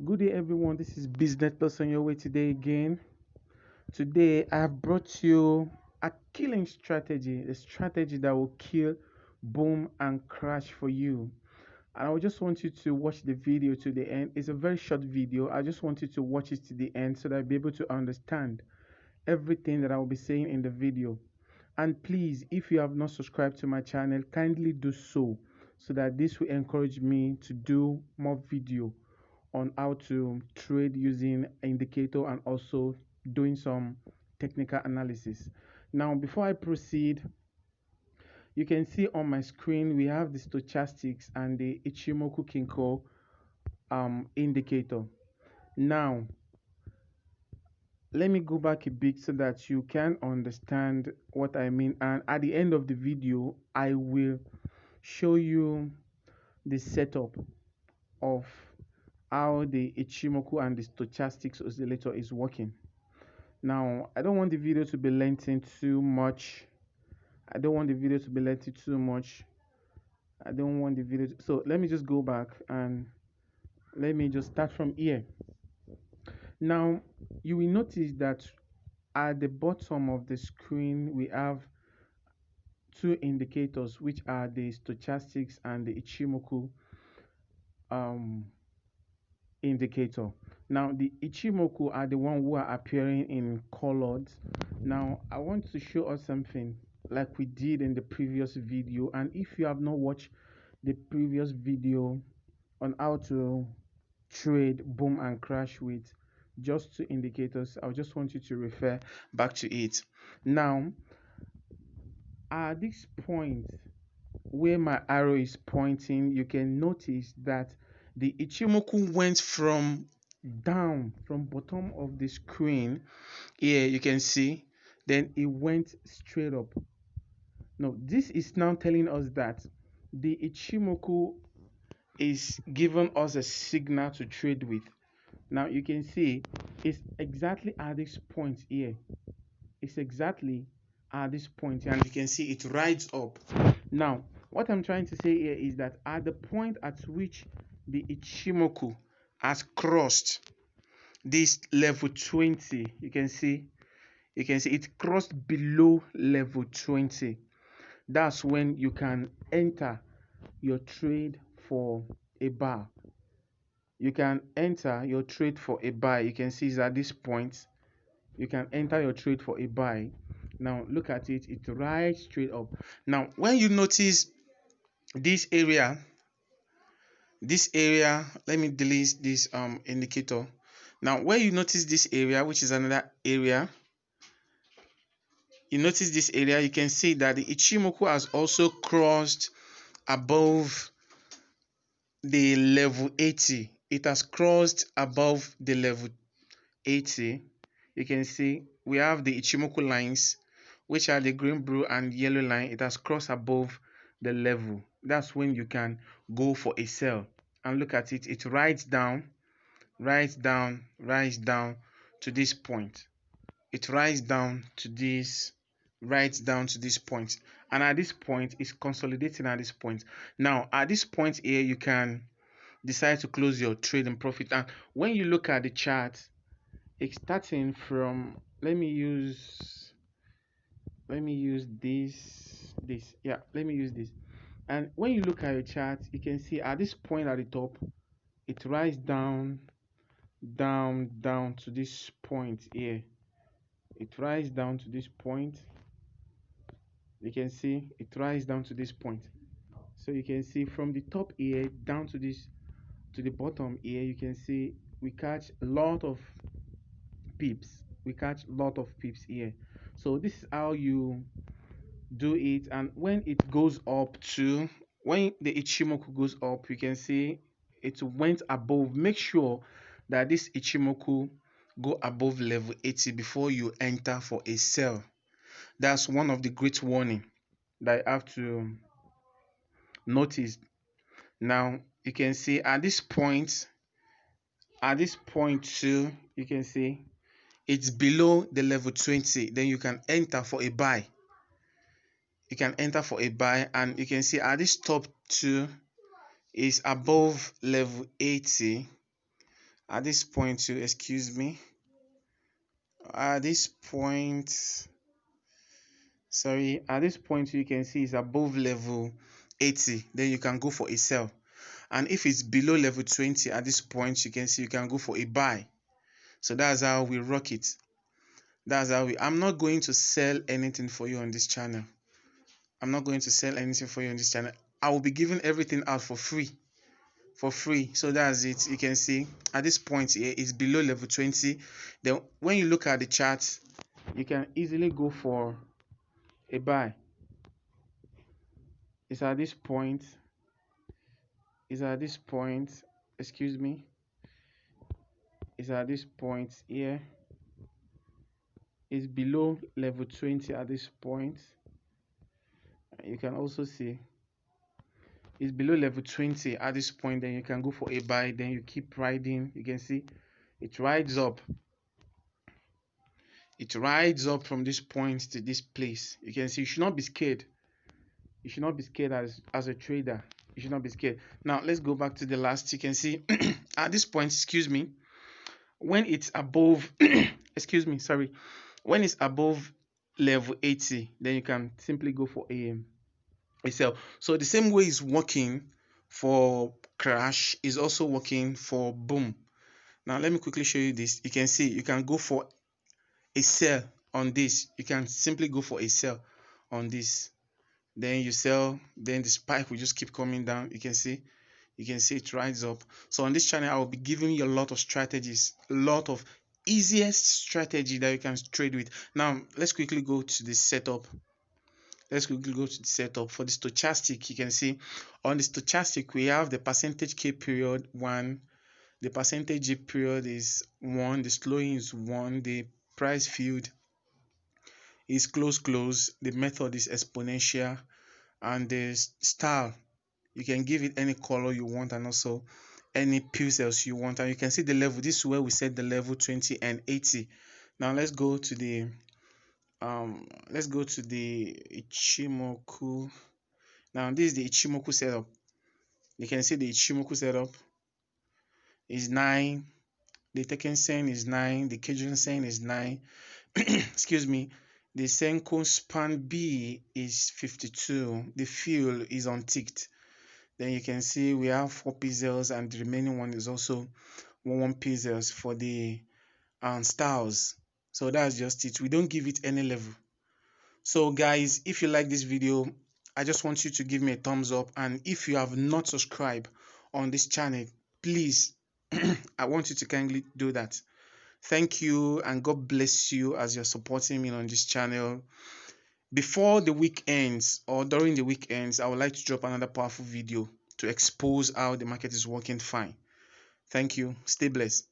Good day, everyone. This is Business Person your way today again. Today, I have brought you a killing strategy, a strategy that will kill, boom, and crash for you. And I just want you to watch the video to the end. It's a very short video. I just want you to watch it to the end so that I'll be able to understand everything that I will be saying in the video. And please, if you have not subscribed to my channel, kindly do so that this will encourage me to do more video on how to trade using indicator and also doing some technical analysis. Now, before I proceed, you can see on my screen we have the stochastics and the Ichimoku Kinko indicator. Now, let me go back a bit so that you can understand what I mean. And at the end of the video, I will show you the setup of how the Ichimoku and the stochastics oscillator is working. Now, I don't want the video to be lengthened too much. I don't want the video to be lengthy too much. I don't want the video so let me just go back and let me just start from here. Now, you will notice that at the bottom of the screen we have two indicators, which are the stochastics and the Ichimoku um, indicator. Now, the Ichimoku are the one who are appearing in colored. Now, I want to show us something like we did in the previous video. And if you have not watched the previous video on how to trade boom and crash with just two indicators, I just want you to refer back to it. Now, at this point where my arrow is pointing, you can notice that the Ichimoku went from down, from bottom of the screen here, you can see, then it went straight up. Now, this is now telling us that the Ichimoku is giving us a signal to trade with. Now, you can see it's exactly at this point here. It's exactly at this point, and you can see it rides up. Now, what I'm trying to say here is that at the point at which the Ichimoku has crossed this level 20, you can see it crossed below level 20. That's when you can enter your trade for a bar. You can enter your trade for a buy. You can see it's at this point. You can enter your trade for a buy. Now look at it, it rides straight up. Now, when you notice this area, let me delete this indicator. Now, when you notice this area, which is another area, you notice this area, you can see that the Ichimoku has also crossed above the level 80. It has crossed above the level 80. You can see we have the Ichimoku lines, which are the green, blue, and yellow line. It has crossed above the level. That's when you can go for a sell. And look at it, it rides down, rides down, rides down to this point. It rides down to this, rides down to this point. And at this point, it's consolidating at this point. Now, at this point here, you can decide to close your trade and profit. And when you look at the chart, it's starting from, let me use this, yeah, let me use this. And when you look at your chart, you can see at this point at the top, it rises down, down to this point here. It rises down to this point. You can see it rises down to this point. So you can see from the top here down to this, to the bottom here, you can see we catch a lot of pips. We catch a lot of pips here. So this is how you do it. And when it goes up to, when the Ichimoku goes up, you can see it went above. Make sure that this Ichimoku go above level 80 before you enter for a sell. That's one of the great warning that I have to notice. Now you can see at this point too, you can see it's below the level 20. Then you can enter for a buy. You can enter for a buy, and you can see at this top too is above level 80. at this point too, excuse me, at this point, sorry, at this point you can see it's above level 80, then you can go for a sell. And if it's below level 20 at this point, you can see you can go for a buy. So that's how we rock it. That's how I'm not going to sell anything for you on this channel. I'm not going to sell anything for you on this channel. I will be giving everything out for free. So that's it. You can see at this point here it's below level 20. Then when you look at the chart, you can easily go for a buy. It's at this point. Excuse me. It's at this point here. It's below level 20 at this point. You can also see it's below level 20 at this point. Then you can go for a buy. Then you keep riding. You can see it rides up. It rides up from this point to this place. You can see you should not be scared. You should not be scared as a trader. You should not be scared. Now let's go back to the last. You can see at this point, excuse me, when it's above excuse me, sorry, when it's above level 80, then you can simply go for a sell. So the same way it's working for crash is also working for boom. Now let me quickly show you this. You can see you can go for a sell on this. You can simply go for a sell on this, then you sell, then the spike will just keep coming down. You can see it rides up. So on this channel I will be giving you a lot of strategies, a lot of easiest strategy that you can trade with. Now let's quickly go to the setup. For the stochastic. You can see on the stochastic we have the percentage K period 1, the percentage G period is 1, the slowing is 1, the price field is close, the method is exponential, and the style, you can give it any color you want and also any pixels you want. And you can see the level. This is where we set the level 20 and 80. Now let's go to the Ichimoku. Now this is the Ichimoku setup. You can see the Ichimoku setup is 9, the Tekkensen is 9, the Kijun-sen is 9 excuse me, the Senko span B is 52, the fuel is unticked. Then you can see we have 4 pixels and the remaining one is also 1 pixels for the styles. So that's just it. We don't give it any level. So guys, if you like this video, I just want you to give me a thumbs up, and if you have not subscribed on this channel, please I want you to kindly do that. Thank you, and God bless you as you're supporting me on this channel. Before the weekends or during the weekends, I would like to drop another powerful video to expose how the market is working fine. Thank you. Stay blessed.